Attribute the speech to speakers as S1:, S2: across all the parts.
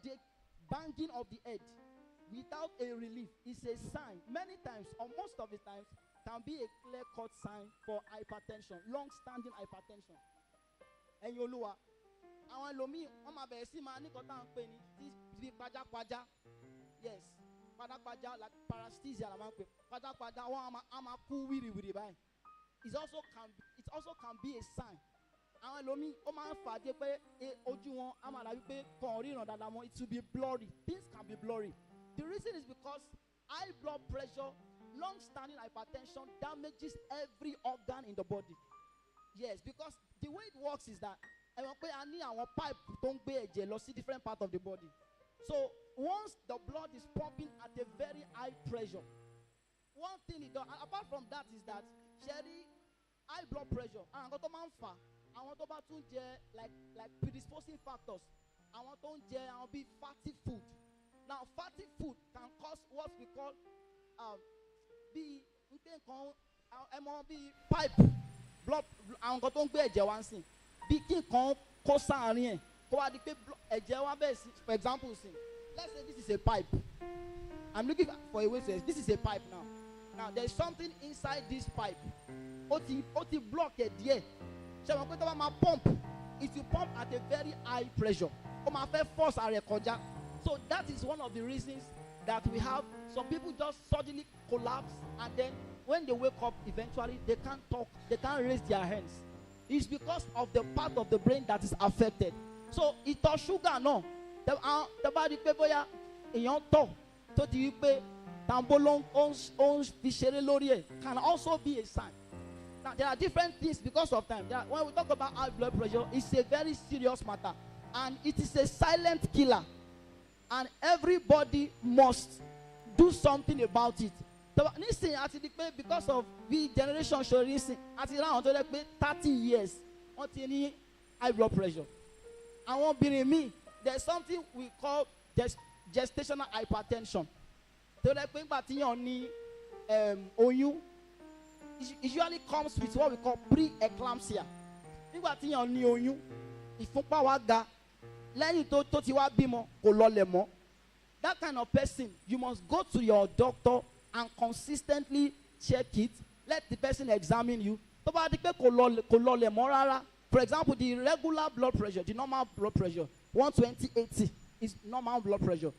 S1: the banging of the head without a relief is a sign. Many times, or most of the times, can be a clear-cut sign for hypertension, long-standing hypertension. And Yoluwa, àwọn ẹlòmíì wọ́n máa bẹ̀rẹ̀ sí máa ní kọ́tà ń pè ní bí pajápajá. Yes, pajápajá, like paresthesia la máa ń pè. Pajápajá wọ́n á máa kú wìrìwìrì báyìí. It also can be a sign. Àwọn ẹlòmíì ó máa ń fàdé pé ojú wọn á máa dàbí pé kàn ríran dáadáa mọ́. It will be blurry. Things can be blurry. The reason is because high blood pressure, long-standing hypertension damages every organ in the body. Yes, because the way it works is that I need our pipe don't be a jealousy different part of the body. So once the blood is pumping at a very high pressure, one thing it does, apart from that, is that high blood pressure and I want to like predisposing factors. I want to be fatty food. Now, fatty food can cause what we call pipe blood. I want to be a one be king for example, let's say this is a pipe. I'm looking for a way to say this is a pipe now. Now there's something inside this pipe. Oti block it there. So I'm going to pump. It will pump at a very high pressure. Force our record. So that is one of the reasons that we have some people just suddenly collapse, and then when they wake up, eventually they can't talk, they can't raise their hands. It's because of the part of the brain that is affected. So it's sugar no. The body people in your talk to the tambolong can also be a sign. Now there are different things because of time. When we talk about high blood pressure, it's a very serious matter, and it is a silent killer. And everybody must do something about it. Because of the generation showing around 30 years, high blood pressure. I won't be in me. There's something we call gestational hypertension. It usually comes with what we call pre-eclampsia. That kind of person, you must go to your doctor and consistently check it. Let the person examine you. For example, the regular blood pressure, the normal blood pressure, 120/80 is normal blood pressure.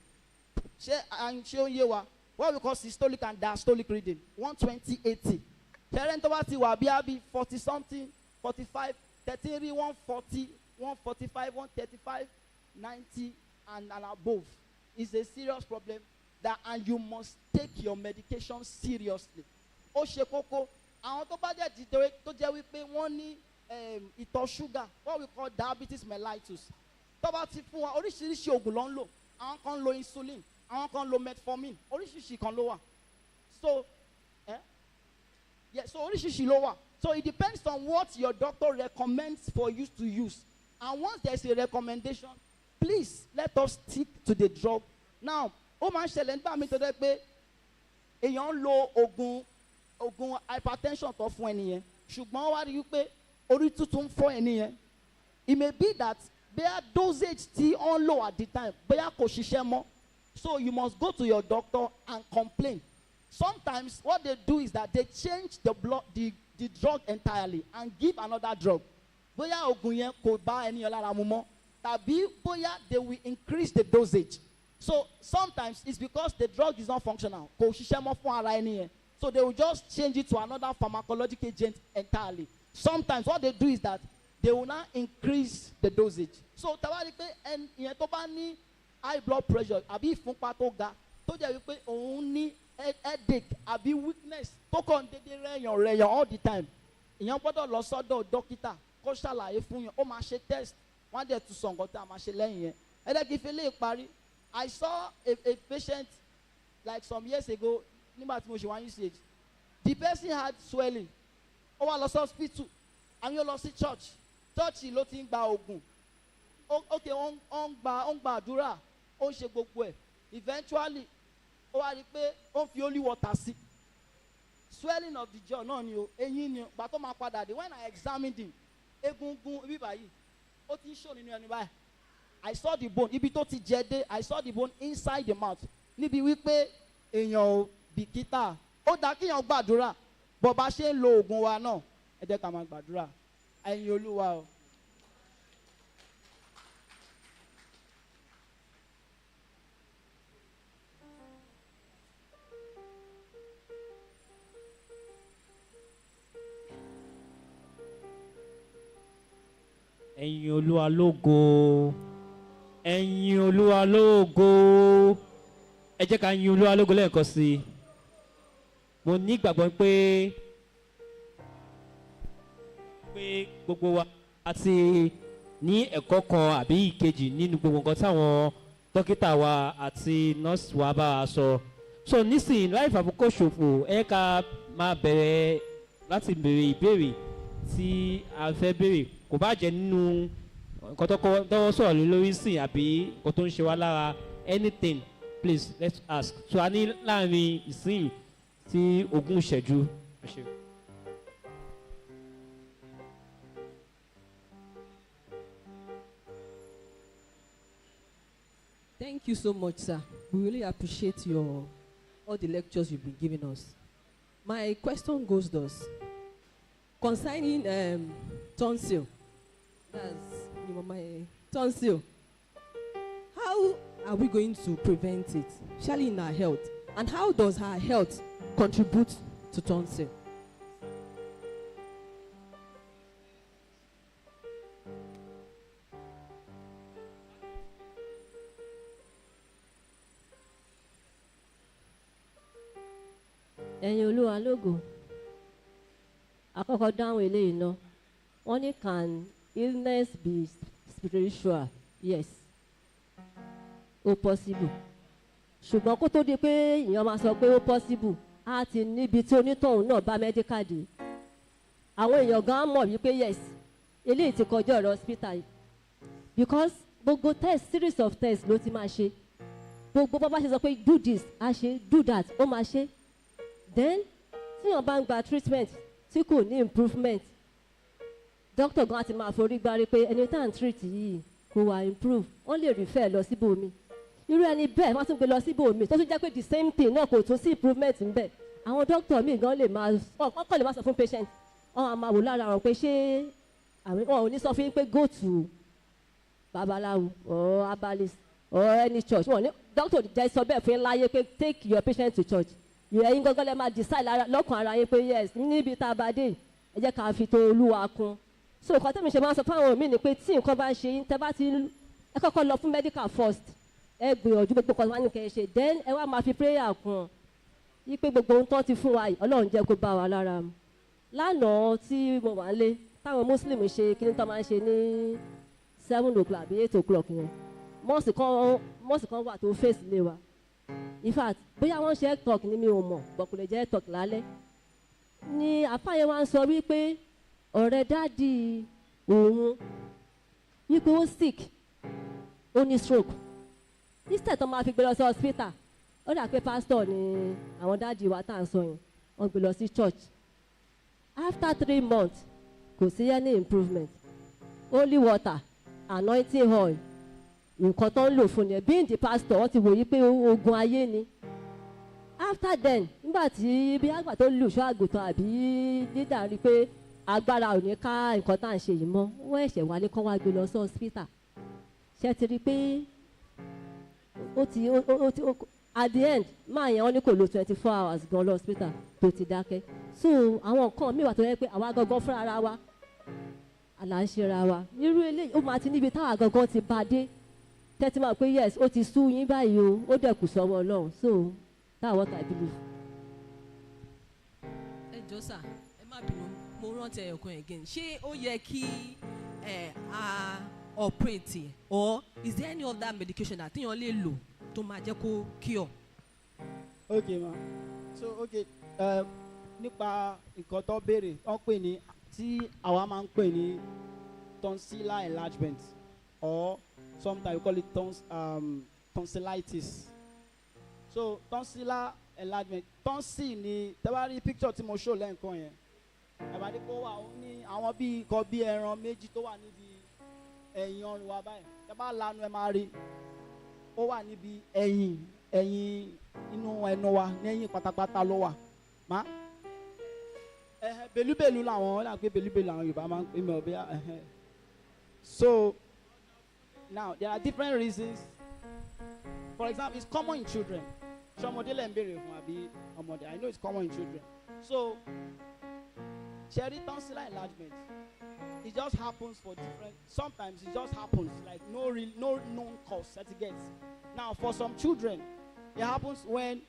S1: I'm showing you what we call systolic and diastolic reading. 120/80. 40 something, 45, 30, 140, 145, 135, 90 and above is a serious problem, and you must take your medication seriously. Oshekoko, àwọn tó bá jẹ́ tó jẹ́ wípé wọ́n ní ìtọ̀ sugar, what we call diabetes mellitus. Tó bá ti fún wa oríṣiríṣi oògùn ló ń lò. Àwọn kan lo insulin, àwọn kan lo metformin, oríṣiríṣi kan ló wà. So so oríṣiríṣi ló wà. So it depends on what your doctor recommends for you to use. And once there's a recommendation, please let us stick to the drug. Now, ó máa ń ṣẹlẹ̀ nígbà mi tó dẹ́ pé èèyàn ń lo oògùn hypertension tó fún ẹnìyẹn, ṣùgbọ́n wá rí i pé orí tuntun fọ́ ẹnìyẹn. It may be that their dosage tí on low at the time, bóyá kò ṣiṣẹ́ mọ́. So you must go to your doctor and complain. Sometimes what they do is that they change the drug entirely and give another drug. Bóyá oògùn yẹn kò bá ẹnìyẹn lára mu mọ́, tàbí bóyá they will increase the dosage. So sometimes it's because the drug is not functional. Kò ṣiṣẹ́ mọ́ fún ara ẹnìyẹn. So they will just change it to another pharmacological agent entirely. Sometimes what they do is that they will now increase the dosage. So tawari pé ẹnìyẹn tó bá ní high blood pressure àbí ìfúnpá tó ga tó jẹ́ wípé òun ní headache àbí weakness tó kàn dédé rẹ̀yàn all the time. Ìyẹn gbọ́dọ̀ lọ sọ́dọ̀ dókítà kó ṣàlàyé fún yẹn, ó máa ṣe test, wọ́n á dẹ̀ tún sọ nǹkan tí a máa ṣe lẹ́yìn yẹn. Ẹ̀dẹ́gì lè parí. I saw a patient like some years ago, nígbà tí mo ṣe wá UCH. The person had swelling. Ó wá lọ sí hospital. Àwọn yóò lọ sí church. Church ló ti ń gba oògùn. Okay, ó ń gba àdúrà, ó ń ṣe gbogbo ẹ̀. Eventually, ó wá rí pé ó ń fi holy water sí. Swelling of the jaw náà ni o, eyín ni o. Gbà tó máa padà dé. When I examined him, egungun ibi báyìí, ó ti ń ṣò nínú ẹni báyìí. I saw the bone. Ibi tó ti jẹ dé, I saw the bone inside the mouth. Níbi wípé èèyàn ò bìkítà. Ó dá kíyàn gbàdúrà. Bó bá ṣe ń lo oògùn wa náà, ẹ jẹ́ ká máa gbàdúrà. Ẹ̀yin Olúwa o.
S2: Ẹ̀yin Olúwa lógo. Ẹ̀yin Olúwa lógo. Ẹ jẹ́ ká yin Olúwa lógo lẹ́ẹ̀kan sí i. Mo ní ìgbàgbọ́ pé gbogbo wa àti ní ẹ̀kọ́ kan àbí ìkejì nínú gbogbo nǹkan táwọn dókítà wa àti nọ́ọ̀sì wa bá wa sọ. So nísìnyí láì fàkókò ṣòfò ẹ ká máa bẹ̀rẹ̀ láti béèrè ìbéèrè tí a fẹ́ béèrè. Kò bá jẹ́ nínú nǹkan tó sọ̀rọ̀ lórí sìn àbí nǹkan tó ń ṣe wá lára, anything please let's ask. So a ní láàrin ìsìn tí 20 ìṣẹ́jú.
S3: Thank you so much, sir. We really appreciate all the lectures you've been giving us. My question goes thus. Concerning tonsil, that's my tonsil, how are we going to prevent it, especially in our health? And how does our health contribute to tonsil?
S4: Ẹ̀yin Olúwa lógo. Àkọ́kọ́ dáhùn eléyìí náà. Wọ́n ní can illness be spiritual? Yes. Ó possible. Ṣùgbọ́n kó tó di pé èèyàn máa sọ pé ó possible, á ti níbi tí onítọ̀hún náà bá medical dé. Àwọn èèyàn gan mọ̀ wípé yes, eléyìí ti kọjá ọ̀rọ̀ hospital yìí. Because gbogbo test, series of tests ló ti máa ṣe. Gbogbo bá bá ṣe sọ pé do this, á ṣe, do that, ó máa ṣe. Then tí èèyàn bá ń gba treatment tí kò ní improvement, doctor gan ti máa forí gbárí pé ẹni tá à ń treat yìí kò wá improve, wọ́n lè refer lọ síbòmí. Irú ẹni bẹ́ẹ̀ wọ́n tún gbé lọ síbòmí tó tún jẹ́ pé the same thing náà kò tún sí improvement ń bẹ̀. Àwọn doctor míì gan lè máa ọkọ̀ lè máa sọ fún patient, wọ́n á máa wò lára wọn pé ṣé wọn ò ní sọ fún yín pé go to babaláwo or herbalist or any church. Wọ́n ní doctor jẹ́ sọ bẹ́ẹ̀ fún yín láyé pé take your patient to church. Ẹ̀yin gangan lè máa decide lọ́kàn ara yín pé yes níbi tá a bá dé ẹ jẹ́ ká fi tó Olúwa kún. So nǹkan tẹ́mi ṣe máa ń sọ fáwọn míì ni pé tí nǹkan bá ń ṣe yín tẹ́ bá ti ẹ kọ́kọ́ lọ fún medical first, ẹ gbìyànjú gbogbo kan wá ní kẹ́ ẹ ṣe, then ẹ wá máa fi prayer kún yí pé gbogbo ohun tó ti fún wa yìí Ọlọ́run jẹ́ kó bá wa lára mu. Lánàá tí mo wà lé táwọn Muslim ṣe kí ni tó máa ń ṣe ní 7 o'clock àbí 8 o'clock yẹn, mọ́ọ̀sì kan wà tó fèsì lé wa. In fact bóyá wọ́n ṣe talk ni mi ò mọ̀ bọ̀kùlẹ̀ jẹ́ talk lálẹ́ ni àfáàyẹ wa ń sọ wípé ọ̀rẹ́ dáàdì òun wípé ó sick, ó ní stroke. Instead tó máa fi gbé lọ sí hospital, ó dà pé pastor ni àwọn dáàdì wa tá à ń sọ yẹn, wọ́n gbé lọ sí church. After 3 months kò sí any improvement. Holy water, anointing oil, nǹkan tó ń lò fún yẹn being the pastor wọ́n ti wòye pé ogun ayé ni. After then nígbà tí bí àgbà tó lù ṣọ́ àgùntàn àbí dídà rí pé agbára ò ní ká nǹkan tá à ń ṣe yìí mọ́, wọ́n ẹ̀ṣẹ̀ wá ní kán wá gbé lọ sí hospital. Ṣé ti rí pé at the end máa yẹn wọ́n ní kò lo 24 hours gan lọ hospital tó ti dákẹ́. So àwọn nǹkan míì wà tó yẹ pé àwa gangan fúnra ara wa àlà ń ṣe ra wa. Irú eléyìí ó máa ti níbi táwa gangan ti bá dé tẹ́tí máa pé yes ó ti sú yín báyìí o, ó dẹ̀ kù sọ́wọ́ Ọlọ́run. So that's what I believe.
S3: Ẹ jọ̀ọ́ sà, ẹ má bínú, mo rántí ẹ̀yọ̀kan again. Ṣé ó yẹ kí a operate or is there any other medication that téèyàn lè lò tó máa jẹ́ kó cure?
S1: Okay ma, so okay nípa nǹkan tó béèrè wọ́n pè ní tí àwa máa ń pè ní tonsillar enlargement or sometimes we call it tonsillitis. So tonsillar enlargement, tonsil ni tẹ́wárí picture tí mo show lẹ́ǹkan yẹn, ẹ̀bàdí kó wà ó ní àwọn bíi nǹkan bíi ẹran méjì tó wà níbi ẹ̀yìn ọrùn wa báyìí tẹ́ bá lanu ẹ máa rí ó wà níbi ẹ̀yìn inú ẹnu wa ní ẹ̀yìn pátápátá ló wà má belúbelú làwọn là ń pè belúbelú làwọn Yorùbá máa ń pè mí ọ̀bẹ so now there are different reasons. For example, it's common in children. Ṣọmọdé lẹ́ ń béèrè fún àbí ọmọdé? I know it's common in children. So, cherry tonsillar enlargement, it just happens for different. Sometimes it just happens like no known cause that it gets. Now, for some children, it happens when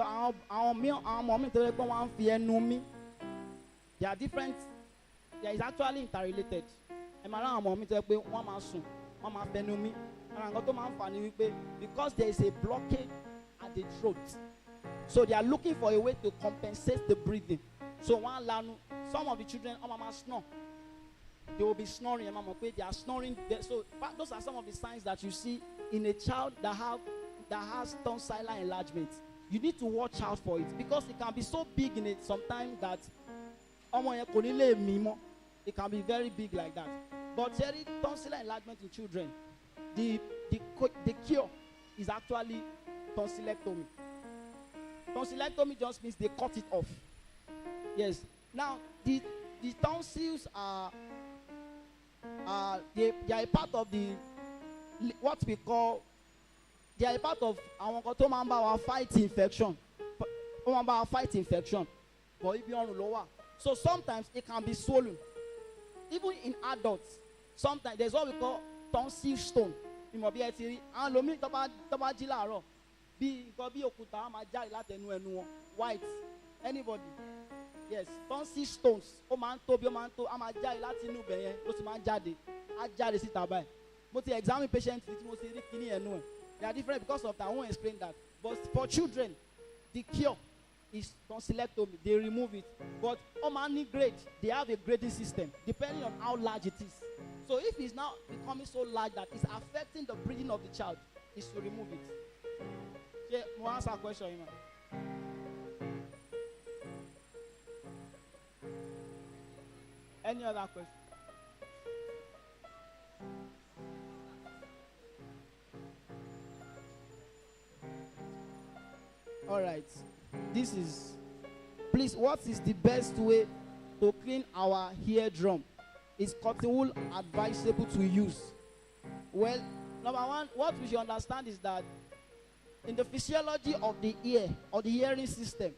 S1: our mommy tell them one fear no me. They are different. They is actually interrelated. And my mommy tell them one man soon, one man fear no me. And got to man funny because there is a blockage at the throat, so they are looking for a way to compensate the breathing. So some of the children, mama snore. They will be snoring, and mama they are snoring. So those are some of the signs that you see in a child that has tonsillar enlargement. You need to watch out for it because it can be so big in it sometimes that it can be very big like that. But tonsillar enlargement in children, the cure is actually tonsillectomy. Tonsillectomy just means they cut it off. Yes. Now the tonsils they are a part of what we call, they are a part of our fight infection. Fight infection. But if you are lower, so sometimes it can be swollen. Even in adults, sometimes there's what we call tonsil stone. White. Anybody? Yes. Tonsil stones. Examine patients. They are different because of that. I won't explain that. But for children, the cure is tonsillectomy. They remove it. But any grade, they have a grading system depending on how large it is. So if it's now becoming so large that it's affecting the breathing of the child, is to remove it. Yeah, we'll answer a question. Any other question? All right. Please, what is the best way to clean our eardrum? Is cotton wool advisable to use? Well, number one, what we should understand is that in the physiology of the ear or the hearing system,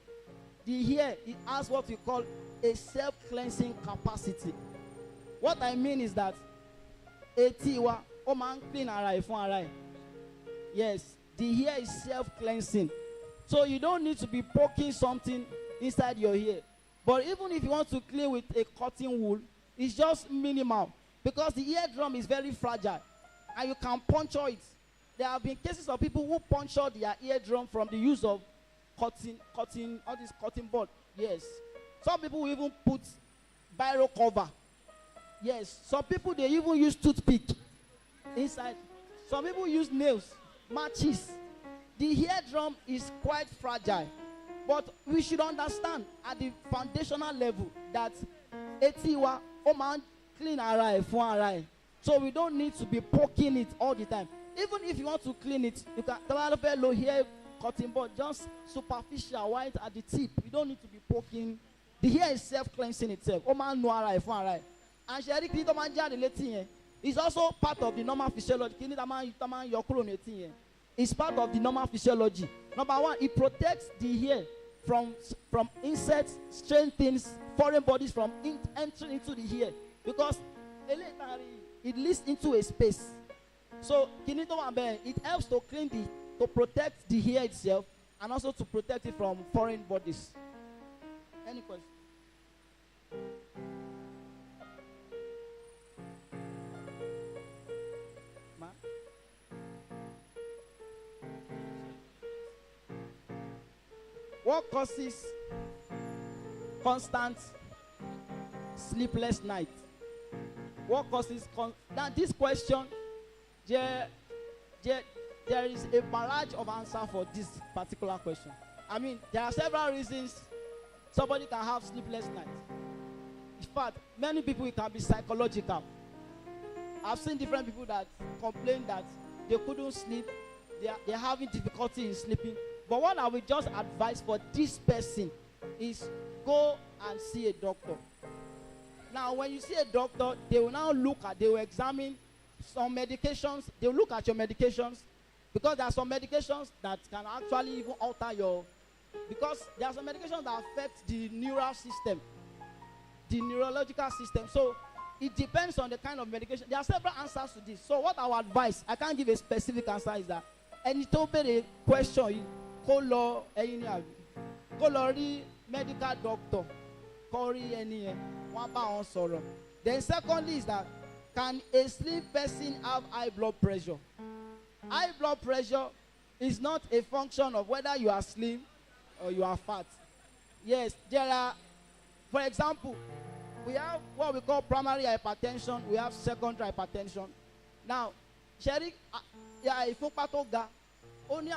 S1: the ear, it has what we call a self-cleansing capacity. What I mean is that yes, the ear is self-cleansing. So you don't need to be poking something inside your ear. But even if you want to clean with a cotton wool, it's just minimal because the eardrum is very fragile and you can puncture it. There have been cases of people who puncture their eardrum from the use of cotton, all this cotton bud. Yes. Some people will even put biro cover. Yes. Some people, they even use toothpick inside. Some people use nails, matches. The eardrum is quite fragile. But we should understand at the foundational level that etiwa oman clean eye. So we don't need to be poking it all the time. Even if you want to clean it, you can low hair cotton bud, just superficial white at the tip. You don't need to be poking. The hair is self-cleansing itself. Oman no eye for eye. And sheri clean to man jari letting. It's also part of the normal physiology. It's part of the normal physiology. Number one, it protects the hair from insects, strange things, foreign bodies from entering into the hair, because it leads into a space. So it helps to to protect the hair itself and also to protect it from foreign bodies. Any question? What causes constant sleepless night? What causes now this question, there is a barrage of answer for this particular question. I mean, there are several reasons somebody can have sleepless nights. In fact, many people, it can be psychological. I've seen different people that complain that they couldn't sleep, they're having difficulty in sleeping. But what I will just advise for this person is go and see a doctor. Now, when you see a doctor, they will now they will examine some medications. They will look at your medications, because there are some medications that can actually even alter because there are some medications that affect the neural system, the neurological system. So it depends on the kind of medication. There are several answers to this. So what I would advise, I can't give a specific answer, is that any to a question, call medical doctor, then secondly is that, can a slim person have high blood pressure? High blood pressure is not a function of whether you are slim or you are fat. Yes, there are, for example, we have what we call primary hypertension, we have secondary hypertension. Now, only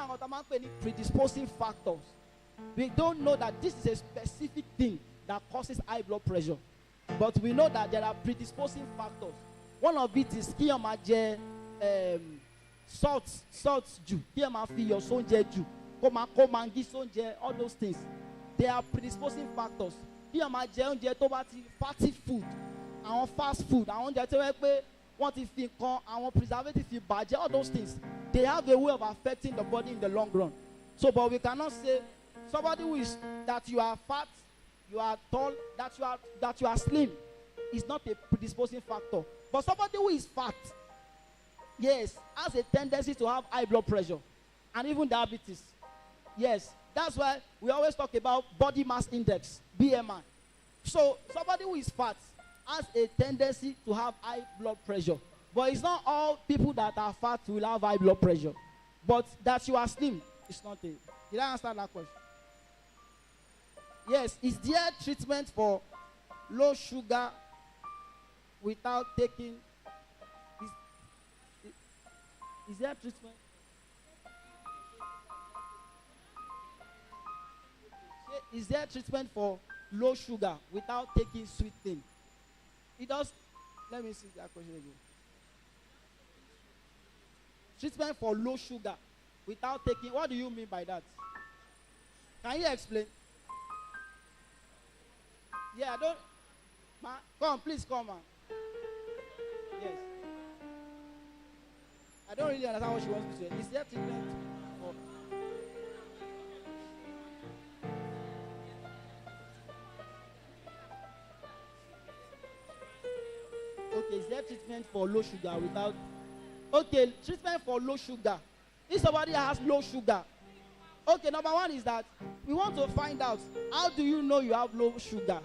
S1: predisposing factors. We don't know that this is a specific thing that causes high blood pressure, but we know that there are predisposing factors. One of it is salt ju, all those things. They are predisposing factors. Fatty food, fast food, preservative, all those things, they have a way of affecting the body in the long run. So, but we cannot say somebody who is that you are fat, you are tall, that you are slim is not a predisposing factor. But somebody who is fat, yes, has a tendency to have high blood pressure and even diabetes. Yes, that's why we always talk about body mass index, BMI. So somebody who is fat has a tendency to have high blood pressure. But it's not all people that are fat will have high blood pressure. But that you are slim is not a. Did I answer that question? Yes, is there treatment for low sugar without taking? Is there treatment? Is there treatment for low sugar without taking sweet thing? It does. Let me see that question again. Treatment for low sugar without taking. What do you mean by that? Can you explain? Yeah, I don't. Ma, come, please come, man. Yes. I don't really understand what she wants me to say. Is there treatment for? Okay, is there treatment for low sugar without? Okay, treatment for low sugar. If somebody has low sugar, okay, number one is that we want to find out, how do you know you have low sugar?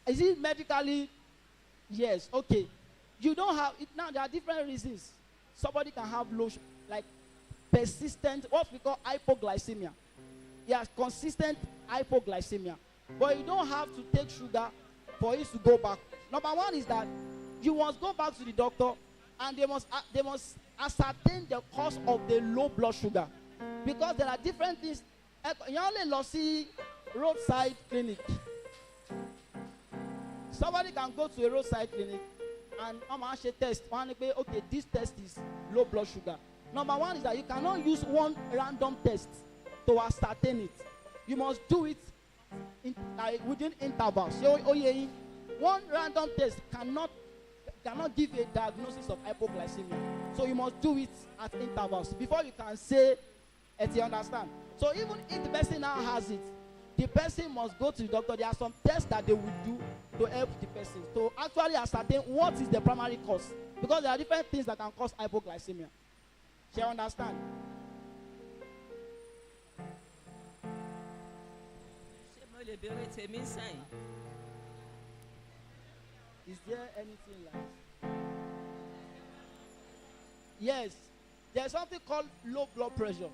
S1: Is it medically? Yes, okay. You don't have it now. There are different reasons. Somebody can have low, like persistent, what we call hypoglycemia. Yes, consistent hypoglycemia. But you don't have to take sugar for it to go back. Number one is that you must go back to the doctor, and they must ascertain the cause of the low blood sugar, because there are different things. You only see roadside clinic. Somebody can go to a roadside clinic and test. Okay, this test is low blood sugar. Number one is that you cannot use one random test to ascertain it. You must do it within intervals. One random test cannot give a diagnosis of hypoglycemia. So you must do it at intervals before you can say, you understand? So even if the person now has it, the person must go to the doctor. There are some tests that they will do to help the person to actually ascertain what is the primary cause, because there are different things that can cause hypoglycemia. Do you understand? Is there anything like? Yes, there's something called low blood pressure.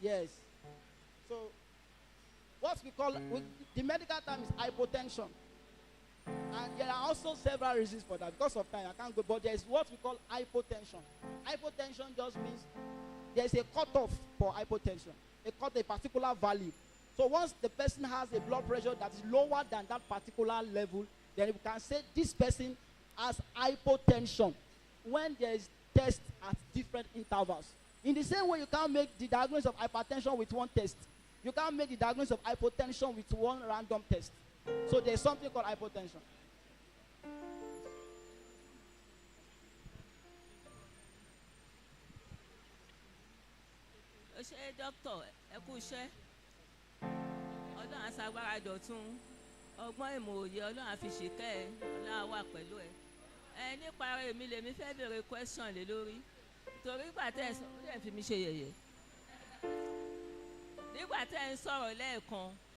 S1: Yes. So what we call, the medical term is hypotension. And there are also several reasons for that. Because of time, I can't go, but there is what we call hypotension. Hypotension just means there's a cutoff for hypotension, a particular value. So once the person has a blood pressure that is lower than that particular level, then we can say this person as hypotension when there is test at different intervals. In the same way, you can't make the diagnosis of hypertension with one test. You can't make the diagnosis of hypotension with one random test. So there's something called hypotension.
S5: Doctor, ẹ kú iṣẹ́. Ọlọ́run aṣagbára dọ̀tun. Ọgbọ́n ìmọ̀ òye Ọlọ́run àfi ṣìkẹ́ ẹ. Ọlọ́run wà pẹ̀lú ẹ. Nípa èmi lèmi fẹ́ bèrè question lé lórí. Torí ìgbà tẹ́ ẹ sọ, ó dẹ̀ fi mi ṣe yẹ̀yẹ́. Nígbà tẹ́ ẹ ń sọ̀rọ̀ lẹ́ẹ̀kan,